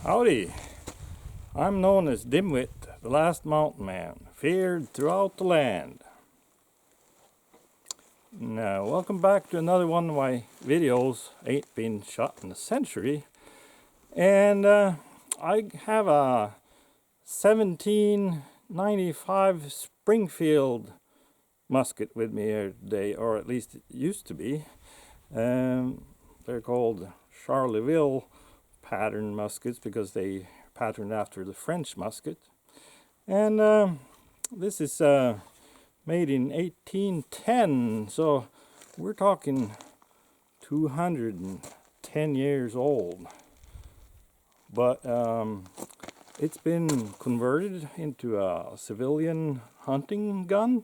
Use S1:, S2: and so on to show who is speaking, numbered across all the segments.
S1: Howdy, I'm known as Dimwit, the last mountain man, feared throughout the land. Now, welcome back to another one of my videos. Ain't been shot in a century. And I have a 1795 Springfield musket with me here today, or at least it used to be. They're called Charleville pattern muskets because they patterned after the French musket. And this is made in 1810, so we're talking 210 years old. But it's been converted into a civilian hunting gun,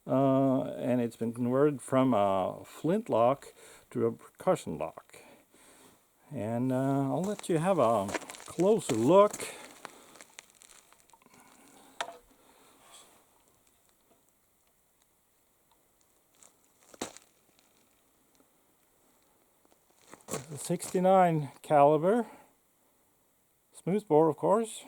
S1: and it's been converted from a flintlock to a percussion lock. And I'll let you have a closer look. The 69 caliber, smoothbore of course.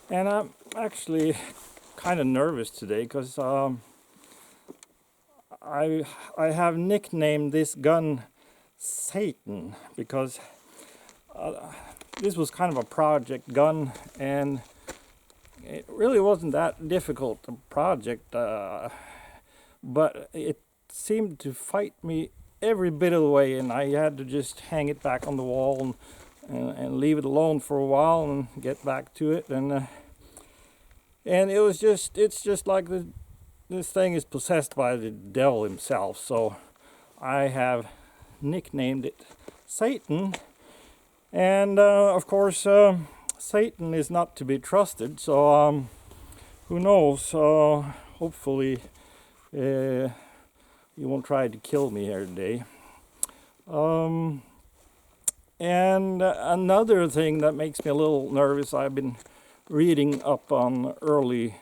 S1: And I'm actually kind of nervous today because I have nicknamed this gun Satan because this was kind of a project gun, and it really wasn't that difficult a project, but it seemed to fight me every bit of the way, and I had to just hang it back on the wall and leave it alone for a while and get back to it. And it's just like this thing is possessed by the devil himself. So I have nicknamed it Satan. And of course, Satan is not to be trusted. So who knows? Hopefully you won't try to kill me here today. And another thing that makes me a little nervous, I've been reading up on early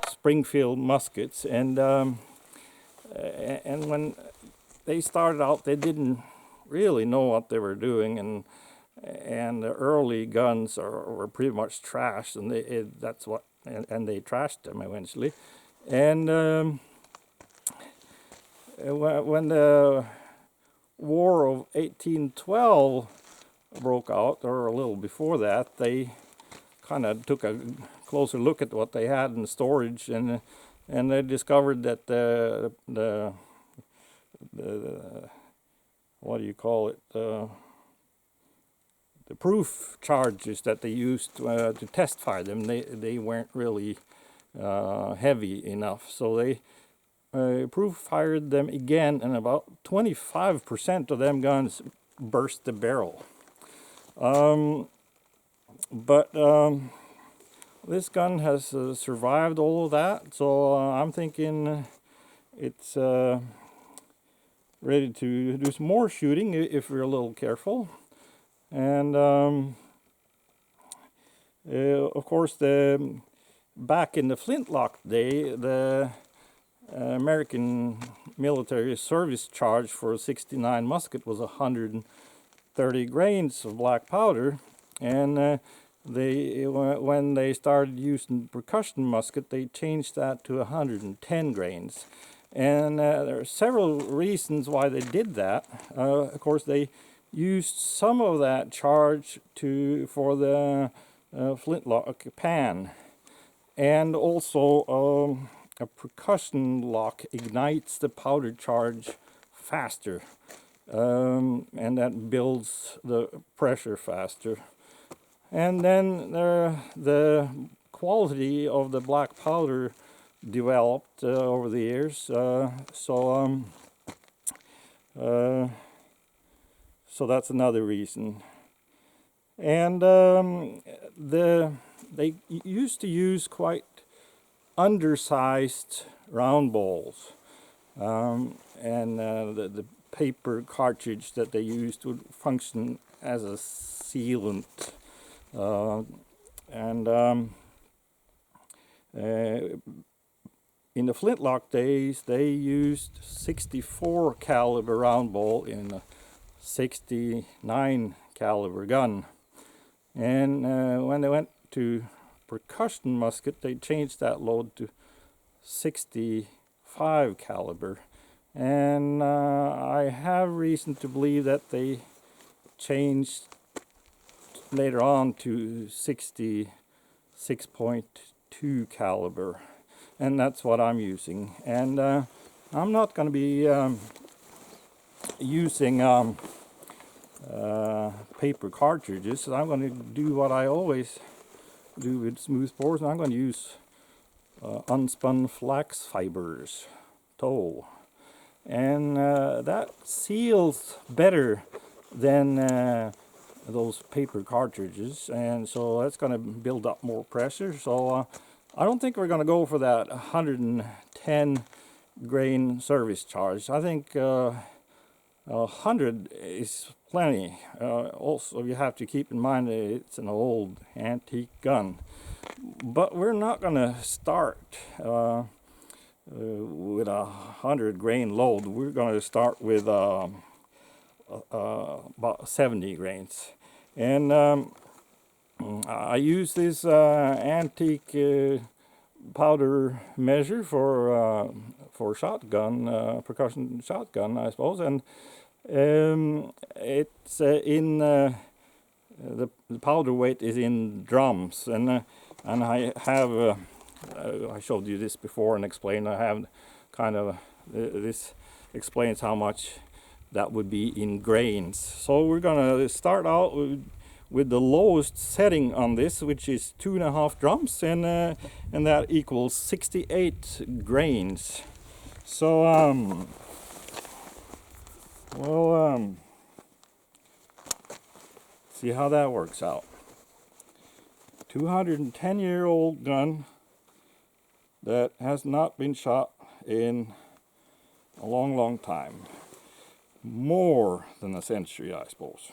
S1: Springfield muskets, and when they started out, they didn't really know what they were doing, and the early guns were pretty much trashed, and they trashed them eventually. And when the War of 1812 broke out, or a little before that, they kind of took a closer look at what they had in storage, and they discovered that the what do you call it, the proof charges that they used to test fire them, they weren't really heavy enough, so they proof fired them again, and about 25% of them guns burst the barrel. But this gun has survived all of that, so I'm thinking it's ready to do some more shooting if we're a little careful. And of course, back in the flintlock day, the American military service charge for a 69 musket was 130 grains of black powder. And when they started using percussion musket, they changed that to 110 grains. And there are several reasons why they did that. Of course, they used some of that charge for the flintlock pan. And also, a percussion lock ignites the powder charge faster. And that builds the pressure faster. And then the quality of the black powder developed over the years. So that's another reason. And they used to use quite undersized round balls. the paper cartridge that they used would function as a sealant. In the flintlock days, they used 64 caliber round ball in a 69 caliber gun. And when they went to percussion musket, they changed that load to 65 caliber. And I have reason to believe that they changed later on to 66.2 caliber. And that's what I'm using. And I'm not going to be using paper cartridges. I'm going to do what I always do with smooth bores, and I'm going to use unspun flax fibers tow. And that seals better than those paper cartridges, and so that's going to build up more pressure. So I don't think we're going to go for that 110 grain service charge. I think 100 is plenty. Also, you have to keep in mind that it's an old antique gun. But we're not going to start with a 100 grain load. We're going to start with about 70 grains. And I use this antique powder measure for shotgun, percussion shotgun, I suppose, and it's in the powder weight is in drums, and I have I showed you this before and explained. I have kind of this explains how much that would be in grains. So we're gonna start out with the lowest setting on this, which is 2.5 drums, and that equals 68 grains. So see how that works out. 210-year-old gun that has not been shot in a long time. More than a century, I suppose.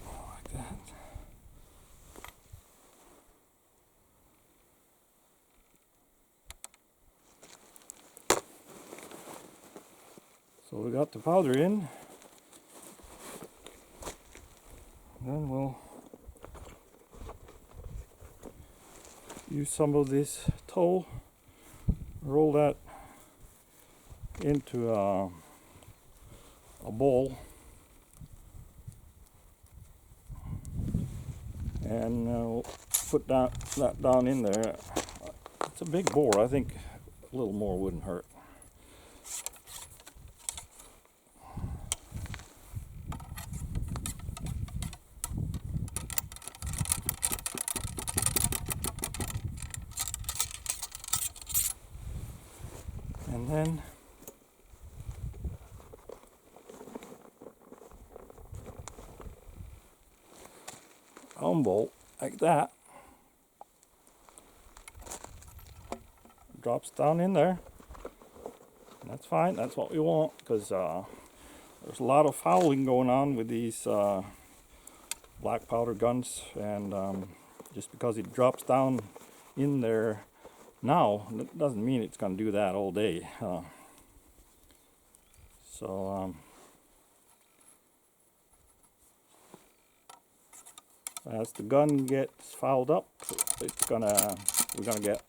S1: Like that. So we got the powder in. Then we'll use some of this tow, roll that into a bowl, and we'll put that down in there. It's a big bore. I think a little more wouldn't hurt. And then unbolt like that, drops down in there. And that's fine, that's what we want, because there's a lot of fouling going on with these black powder guns, and just because it drops down in there now, that doesn't mean it's going to do that all day. As the gun gets fouled up, we're gonna get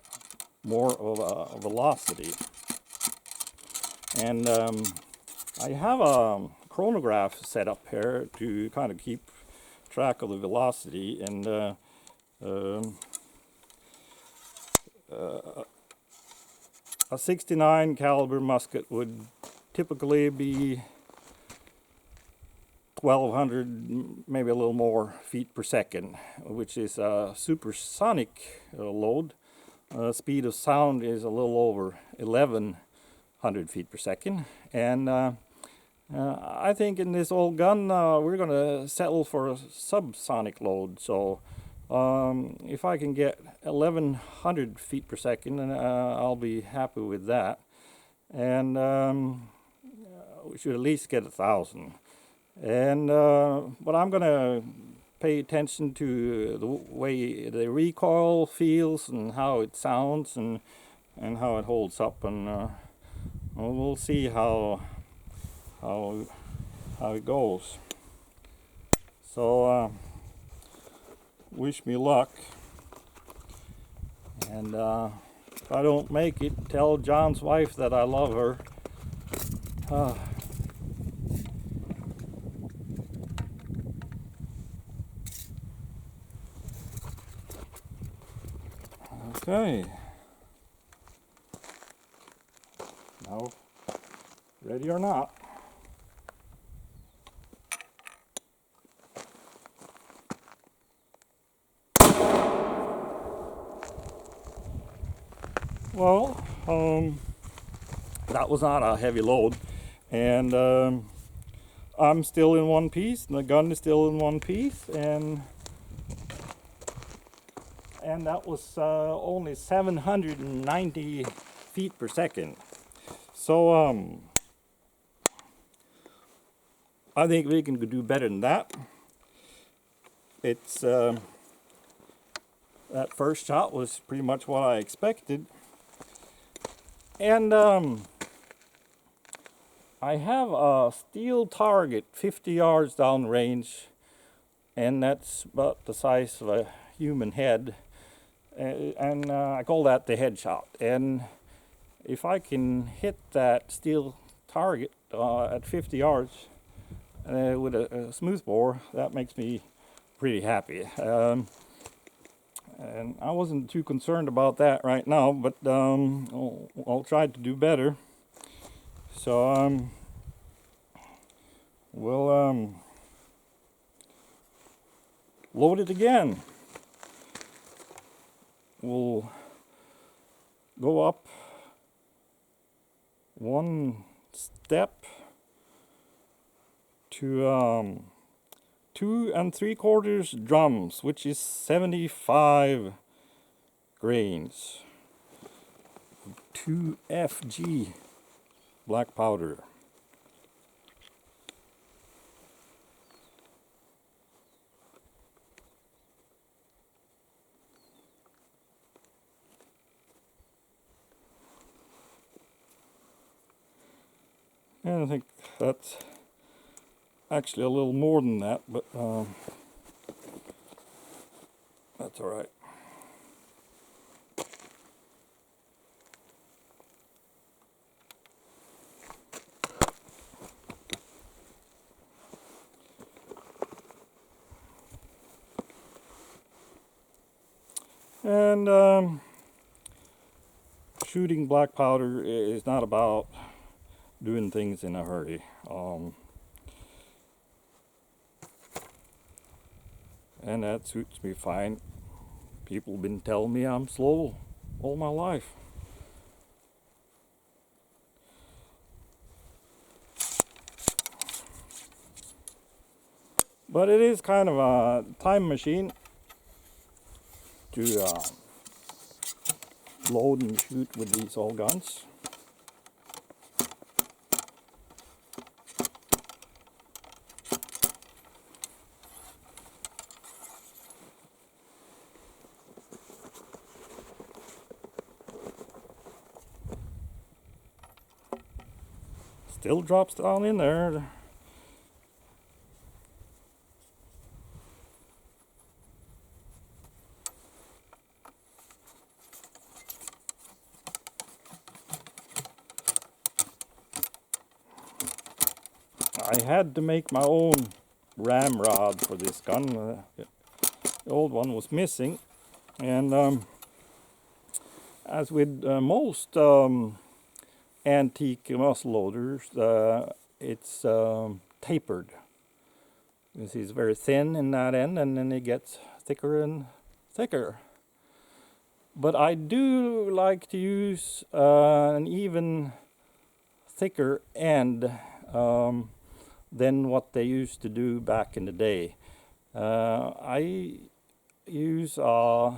S1: more of a velocity. And I have a chronograph set up here to kind of keep track of the velocity, and a 69 caliber musket would typically be 1200, maybe a little more feet per second, which is a supersonic load. Speed of sound is a little over 1100 100 feet per second. And I think in this old gun we're going to settle for a subsonic load. So if I can get 1100 feet per second, I'll be happy with that. And we should at least get 1,000. And but I'm going to pay attention to the way the recoil feels and how it sounds and how it holds up, and we'll see how it goes. So wish me luck, and if I don't make it, tell John's wife that I love her. Okay. Now, ready or not. Well, that was not a heavy load, and I'm still in one piece, and the gun is still in one piece, and that was only 790 feet per second. So I think we can do better than that. It's that first shot was pretty much what I expected. And I have a steel target 50 yards down range, and that's about the size of a human head. And I call that the headshot. And if I can hit that steel target at 50 yards with a smoothbore, that makes me pretty happy. And I wasn't too concerned about that right now, but I'll try to do better. So we'll load it again. We'll go up one step to 2 3/4 drums, which is 75 grains. 2FG black powder. And I think that's actually a little more than that, but that's all right. And shooting black powder is not about doing things in a hurry. And that suits me fine. People have been telling me I'm slow all my life. But it is kind of a time machine to load and shoot with these old guns. Still drops down in there. I had to make my own ramrod for this gun. The old one was missing, and as with most antique muzzle loaders, it's tapered. This is very thin in that end, and then it gets thicker and thicker. But I do like to use an even thicker end than what they used to do back in the day. I use an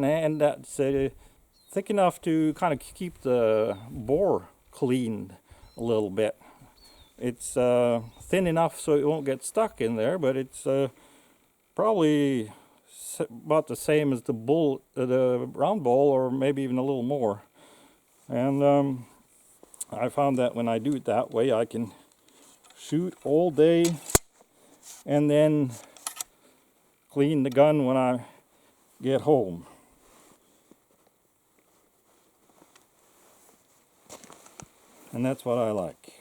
S1: end that's thick enough to kind of keep the bore cleaned a little bit. It's thin enough so it won't get stuck in there, but it's probably about the same as the round bowl, or maybe even a little more. And I found that when I do it that way, I can shoot all day and then clean the gun when I get home. And that's what I like.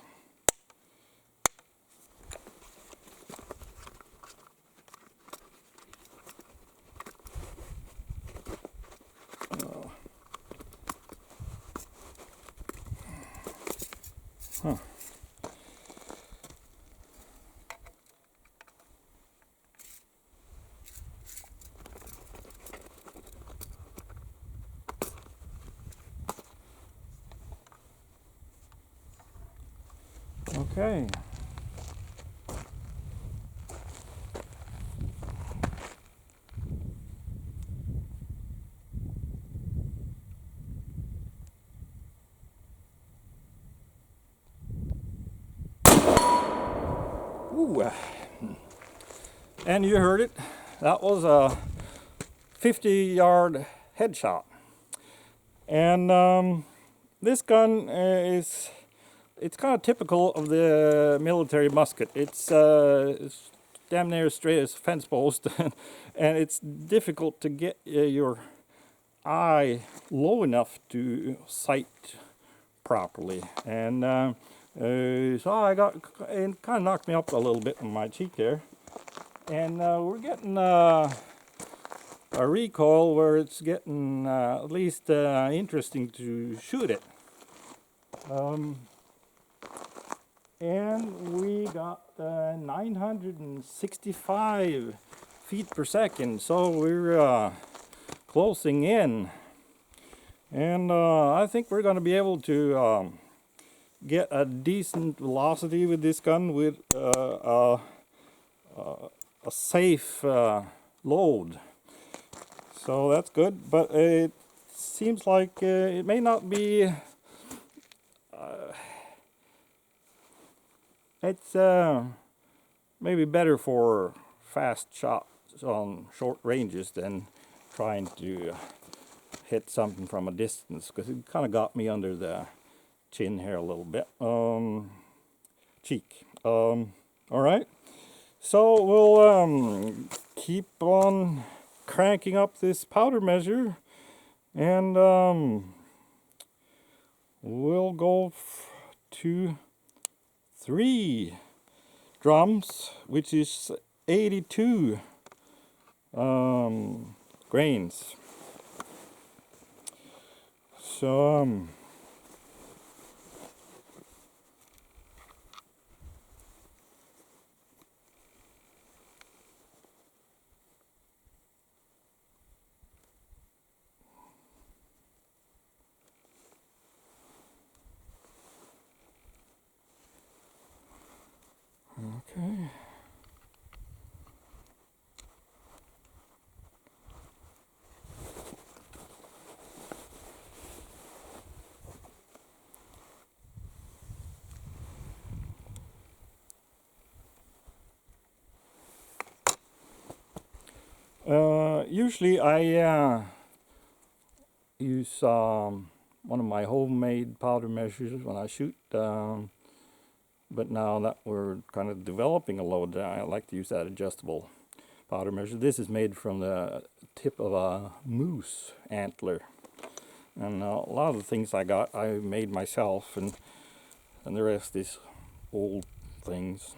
S1: Huh. Okay. Ooh. And you heard it. That was a 50-yard headshot. And this gun it's kind of typical of the military musket. It's damn near as straight as a fence post, and it's difficult to get your eye low enough to sight properly. And so it kind of knocked me up a little bit in my cheek there. And we're getting a recoil where it's getting at least interesting to shoot it. And we got 965 feet per second, so we're closing in. And I think we're going to be able to get a decent velocity with this gun with a safe load. So that's good, but it seems like it may not be. It's maybe better for fast shots on short ranges than trying to hit something from a distance, because it kind of got me under the chin here a little bit. Cheek. All right. So we'll keep on cranking up this powder measure, and we'll go to 3 drums, which is 82 grains. So okay. Usually I use one of my homemade powder measures when I shoot, but now that we're kind of developing a load, I like to use that adjustable powder measure. This is made from the tip of a moose antler, and a lot of the things I got I made myself, and the rest is old things,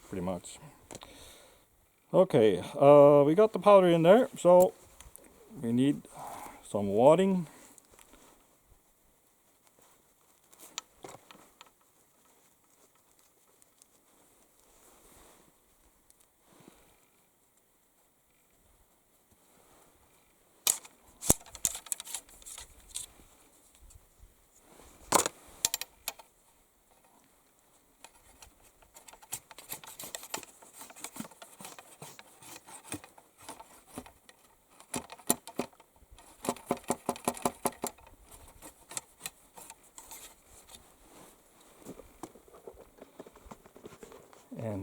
S1: pretty much. Okay, we got the powder in there, so we need some wadding.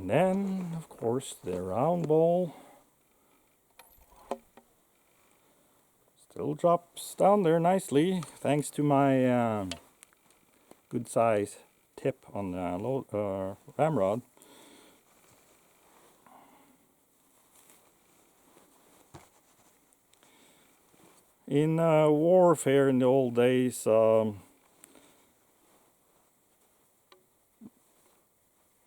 S1: And then, of course, the round ball still drops down there nicely, thanks to my good size tip on the ramrod. In warfare in the old days,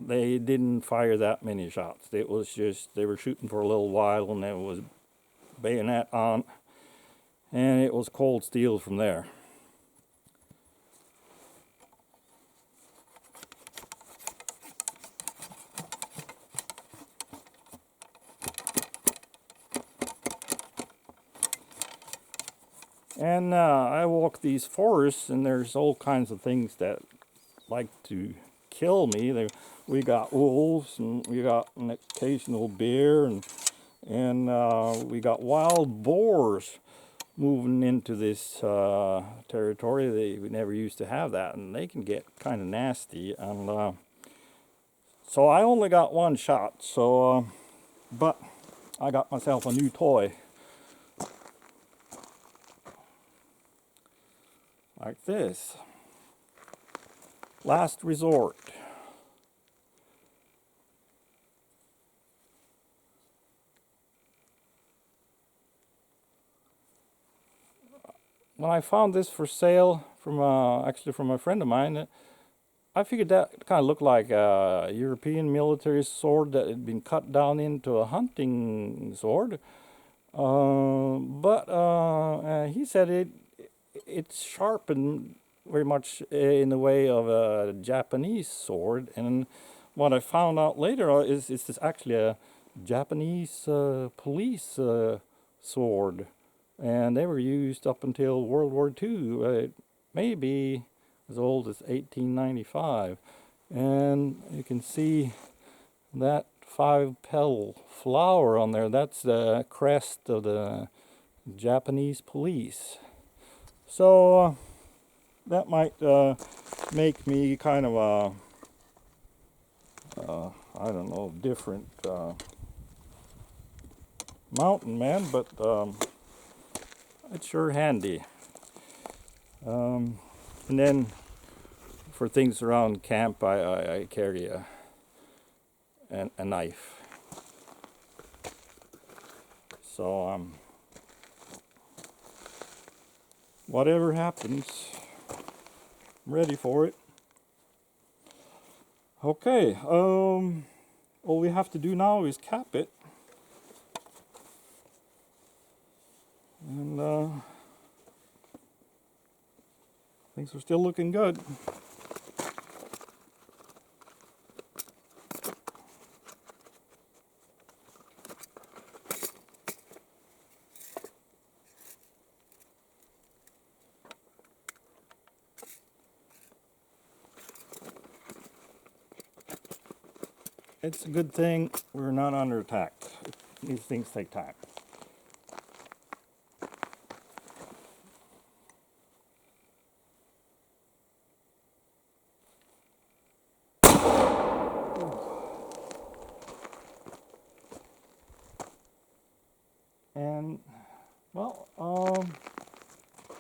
S1: they didn't fire that many shots. It was just, they were shooting for a little while and it was bayonet on, and it was cold steel from there. And I walk these forests, and there's all kinds of things that like to kill me. We got wolves, and we got an occasional bear, and we got wild boars moving into this territory. We never used to have that, and they can get kind of nasty. And so I only got one shot. So, but I got myself a new toy. Like this. Last resort. When I found this for sale from actually from a friend of mine, I figured that kind of looked like a European military sword that had been cut down into a hunting sword. But he said it's sharpened very much in the way of a Japanese sword, and what I found out later is this actually a Japanese police sword, and they were used up until World War II. It may be as old as 1895, and you can see that 5-petal flower on there. That's the crest of the Japanese police. So that might make me kind of a, I don't know, different mountain man, but it's sure handy. And then for things around camp, I carry a knife. So whatever happens, I'm ready for it. Okay, all we have to do now is cap it. And things are still looking good. It's a good thing we're not under attack. These things take time. And, well,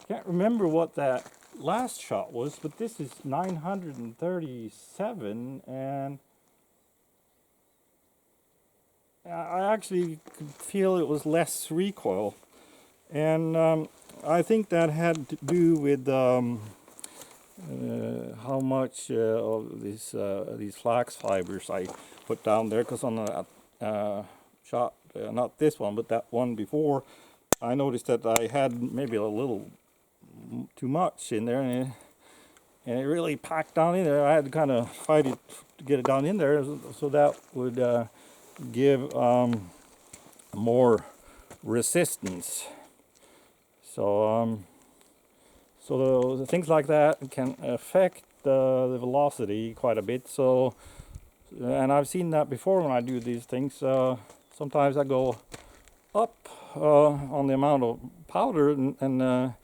S1: can't remember what that last shot was, but this is 937, and I actually could feel it was less recoil, and I think that had to do with how much of these flax fibers I put down there, because on the shot, not this one, but that one before, I noticed that I had maybe a little too much in there, and it really packed down in there. I had to kind of fight it to get it down in there, so that would give more resistance. So so the things like that can affect the velocity quite a bit. So, and I've seen that before when I do these things. Sometimes I go up on the amount of powder, and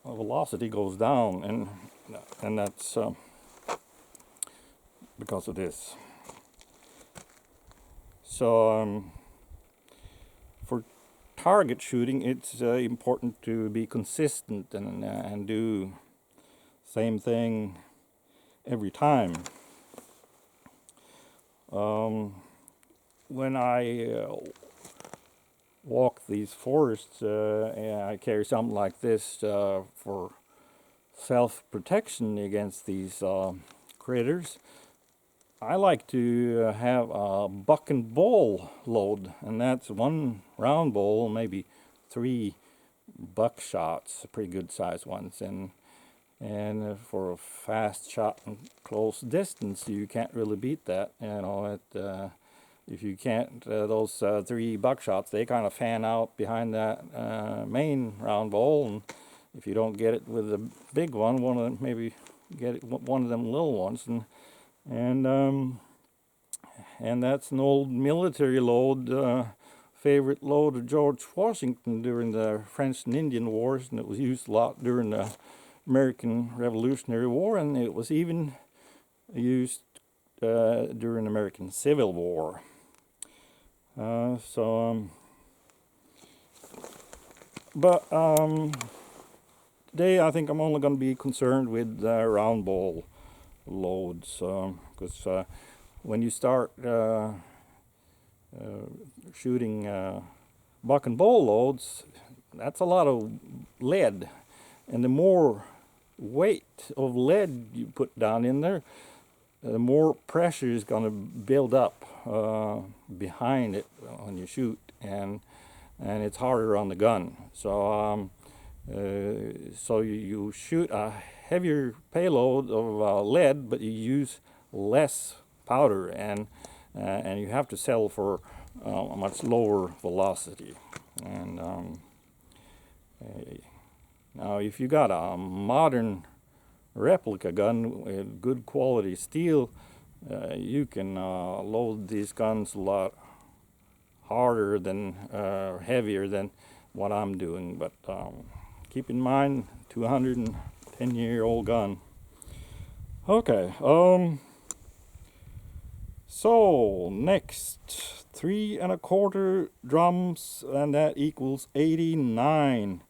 S1: velocity goes down, and that's because of this. So for target shooting, it's important to be consistent and do same thing every time. When I walk these forests, and I carry something like this for self-protection against these critters. I like to have a buck and bull load, and that's one round bowl, maybe 3 buckshots, pretty good sized ones, and for a fast shot and close distance, you can't really beat that. You know, if you can't, those 3 buckshots, they kind of fan out behind that main round bowl, and if you don't get it with the big one, one of them, maybe get it one of them little ones, and that's an old military load, favorite load of George Washington during the French and Indian Wars, and it was used a lot during the American Revolutionary War, and it was even used during the American Civil War. Today I think I'm only going to be concerned with round bowl loads, because when you start shooting buck and bull loads, that's a lot of lead, and the more weight of lead you put down in there, the more pressure is going to build up behind it when you shoot, and it's harder on the gun. So you shoot a heavier payload of lead, but you use less powder, and you have to settle for a much lower velocity. And now, if you got a modern replica gun with good quality steel, you can load these guns a lot harder than heavier than what I'm doing. But keep in mind, 210-year-old gun. Okay. So next, 3 1/4 drums, and that equals 89.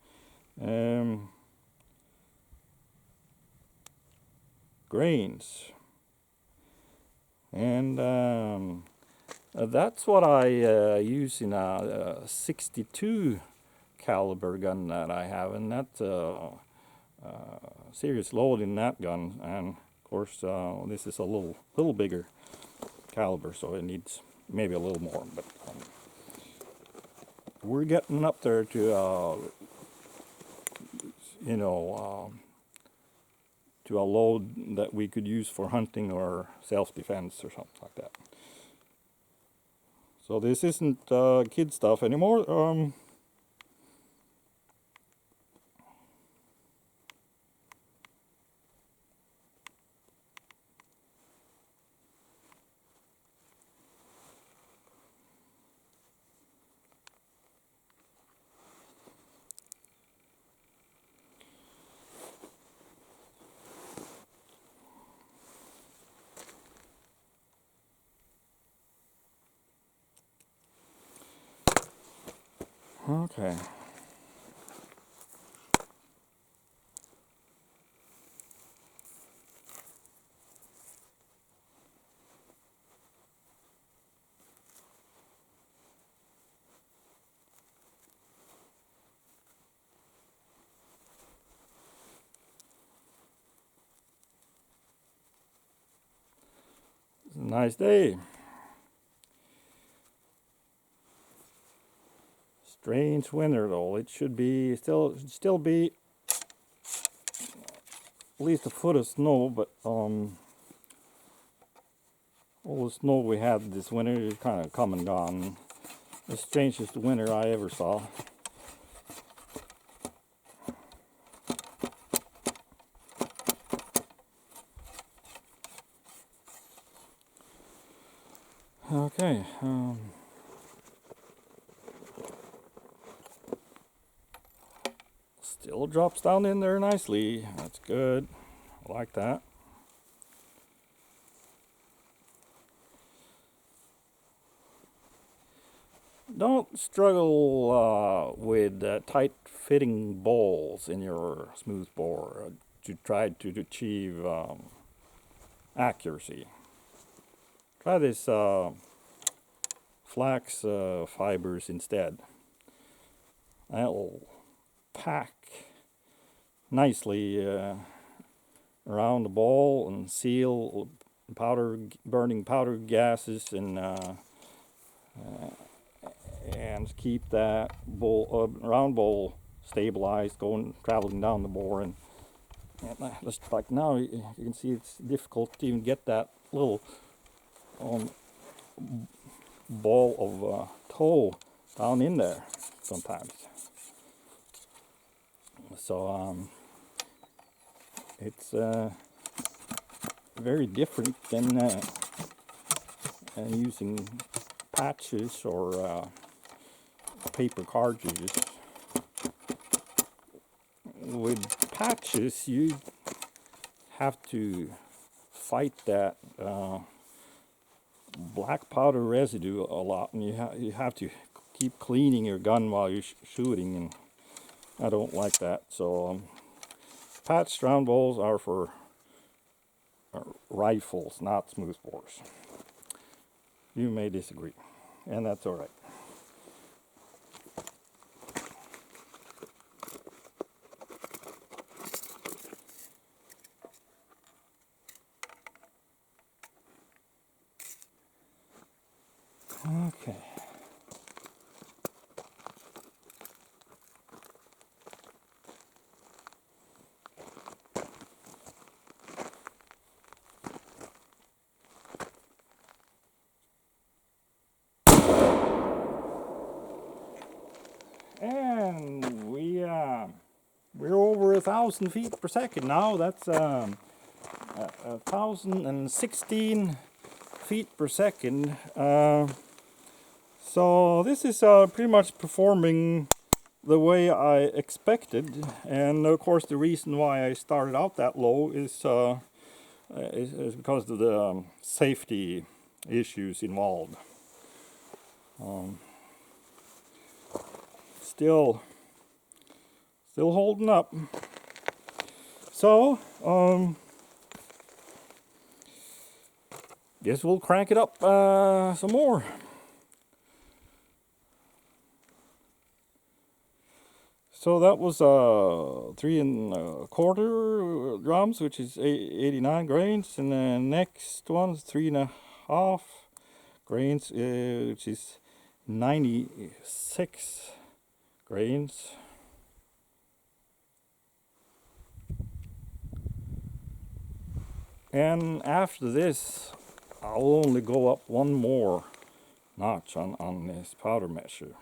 S1: Grains, and that's what I use in a 62 caliber gun that I have, and that's serious load in that gun. And of course, this is a little bigger caliber, so it needs maybe a little more, but we're getting up there to to a load that we could use for hunting or self-defense or something like that. So this isn't kid stuff anymore. Okay. It's a nice day. Strange winter though. It should be still be at least a foot of snow, but all the snow we had this winter is kind of come and gone. The strangest winter I ever saw. Okay. Still drops down in there nicely. That's good. I like that. don't struggle with tight fitting balls in your smooth bore to try to achieve accuracy. Try this flax fibers instead. That'll pack nicely around the ball and seal burning powder gases and keep that round ball stabilized, traveling down the bore. And just like now, you can see it's difficult to even get that little ball of toe down in there sometimes. So it's very different than using patches or paper cartridges. With patches, you have to fight that black powder residue a lot, and you have to keep cleaning your gun while you're shooting, and I don't like that. So patched round balls are for rifles, not smooth bores. You may disagree, and that's all right. Okay. And we're over 1,000 feet per second now. That's 1,016 feet per second. So this is pretty much performing the way I expected, and of course the reason why I started out that low is because of the safety issues involved. Still holding up. So guess we'll crank it up some more. So that was 3 1/4 drums, which is 89 grains, and the next one's 3 1/2 grains, which is 96 grains. And after this, I'll only go up one more notch on this powder measure.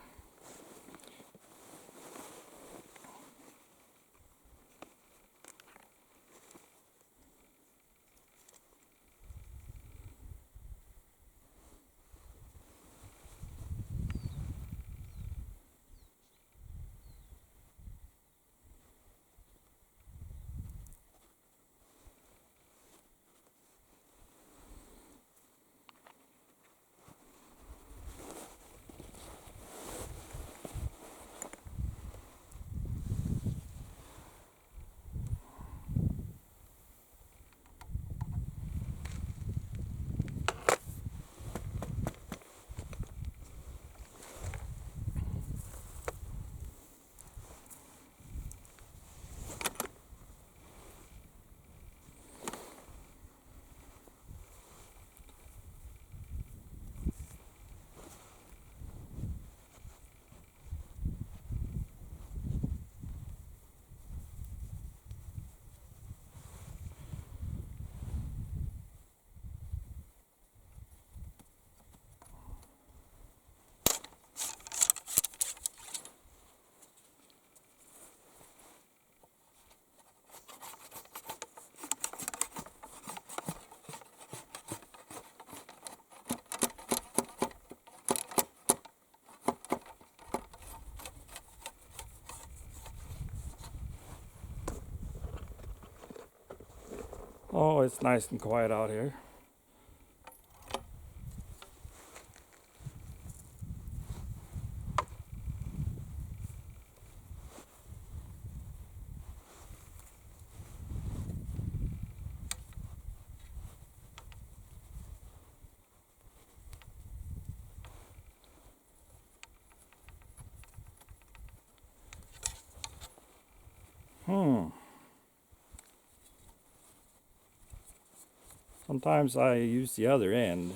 S1: Oh, it's nice and quiet out here. Sometimes I use the other end,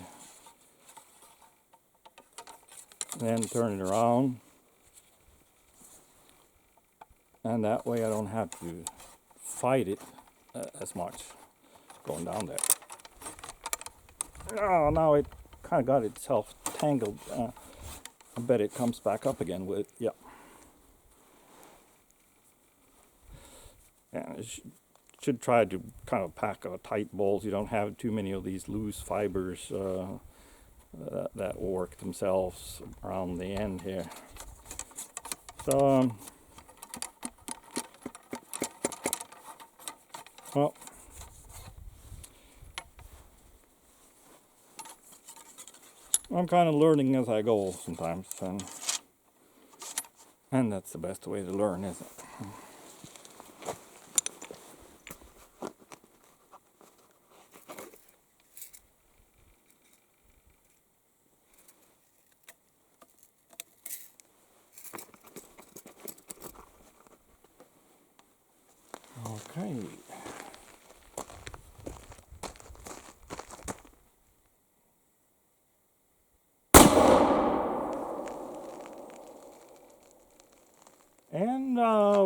S1: then turn it around, and that way I don't have to fight it as much going down there. Oh, now it kind of got itself tangled. I bet it comes back up again with, yeah. And it should try to kind of pack a tight bowl so you don't have too many of these loose fibers that work themselves around the end here. So, well, I'm kind of learning as I go sometimes, and that's the best way to learn, isn't it? Okay. And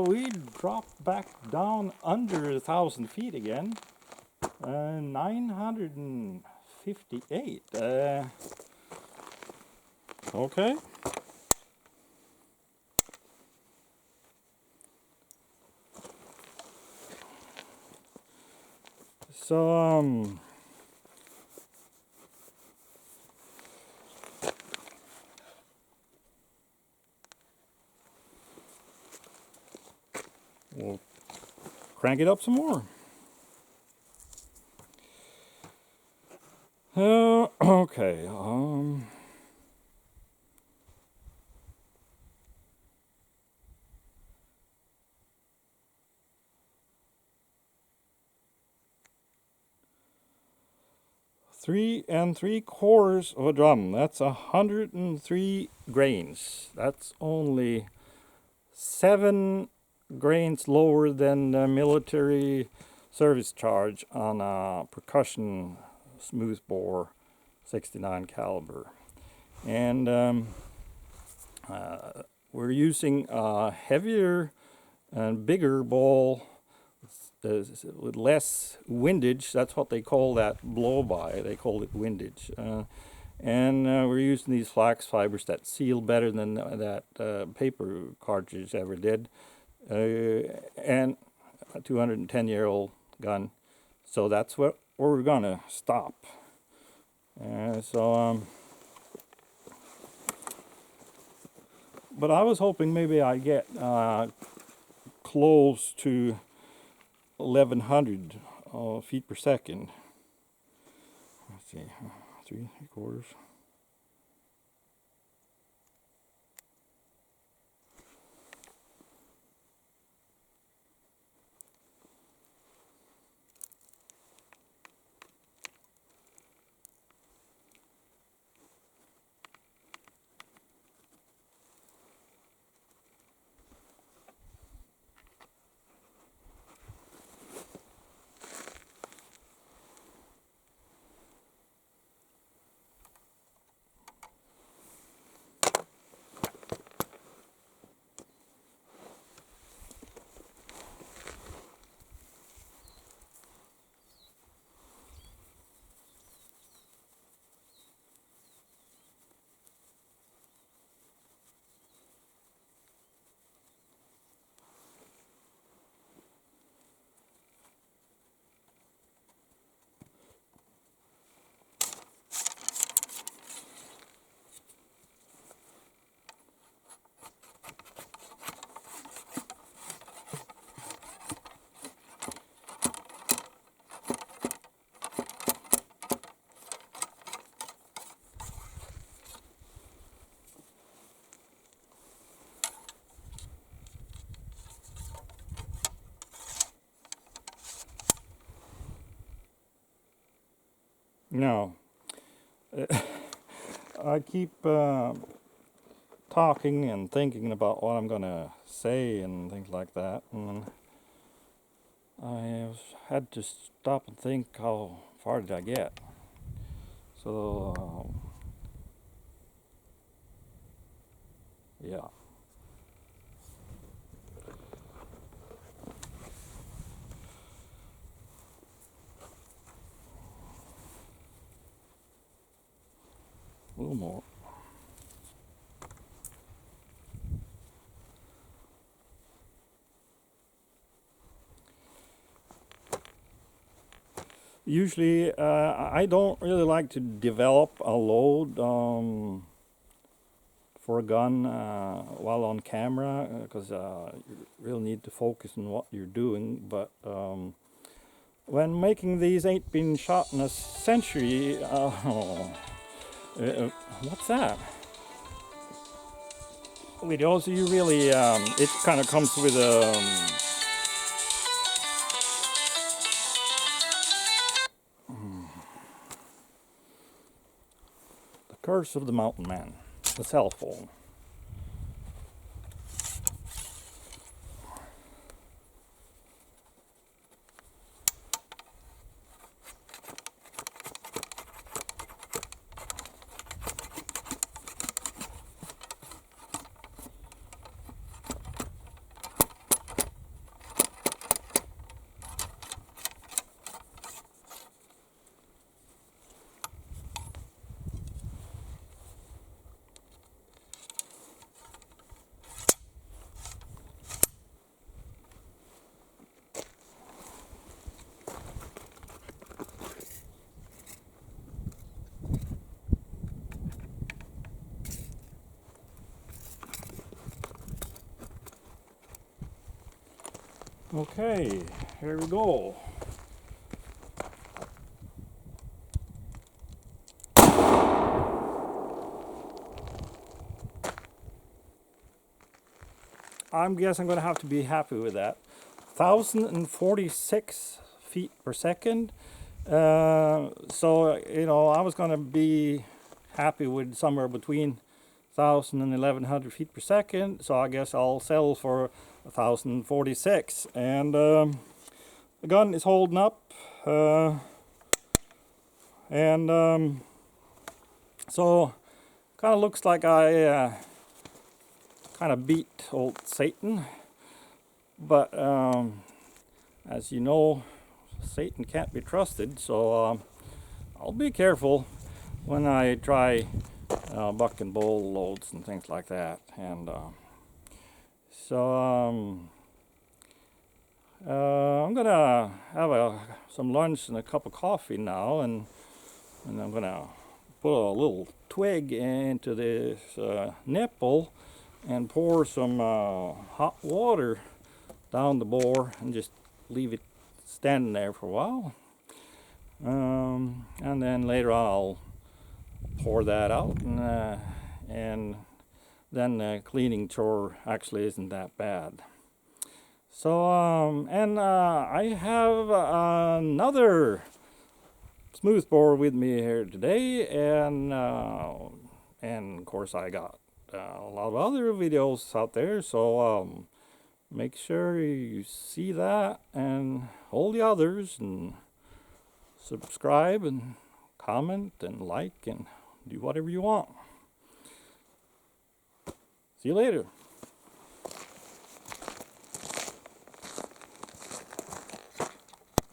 S1: we dropped back down under 1,000 feet again. 958. Okay. So, we'll crank it up some more. Okay. 3 3/4 of a drum. That's 103 grains. That's only 7 grains lower than the military service charge on a percussion smoothbore 69 caliber. And we're using a heavier and bigger ball with less windage. That's what they call that blow-by. They call it windage. And we're using these flax fibers that seal better than that paper cartridge ever did. And a 210-year-old gun. So that's where we're going to stop. But I was hoping maybe I'd get close to 1,100 feet per second. Let's see, 3 3/4. Now, I keep talking and thinking about what I'm going to say and things like that. And I had to stop and think, how far did I get? So yeah. A little more. Usually, I don't really like to develop a load for a gun while on camera, because you really need to focus on what you're doing. But when making these ain't been shot in a century, what's that? Videos, you really, it kind of comes with the curse of the mountain man, the cell phone. Okay, here we go. I guess I'm going to have to be happy with that. 1,046 feet per second. So, you know, I was going to be happy with somewhere between 1,000 and 1,100 feet per second. So I guess I'll settle for 1,046. And the gun is holding up. So kind of looks like I kind of beat old Satan. But as you know, Satan can't be trusted, so I'll be careful when I try buck and bull loads and things like that. And I'm gonna have some lunch and a cup of coffee now, and I'm gonna put a little twig into this nipple and pour some hot water down the bore and just leave it standing there for a while. And then later on I'll pour that out, and then the cleaning chore actually isn't that bad. So, I have another smoothbore with me here today, and of course I got a lot of other videos out there, so make sure you see that and all the others, and subscribe and comment and like and do whatever you want. See you later.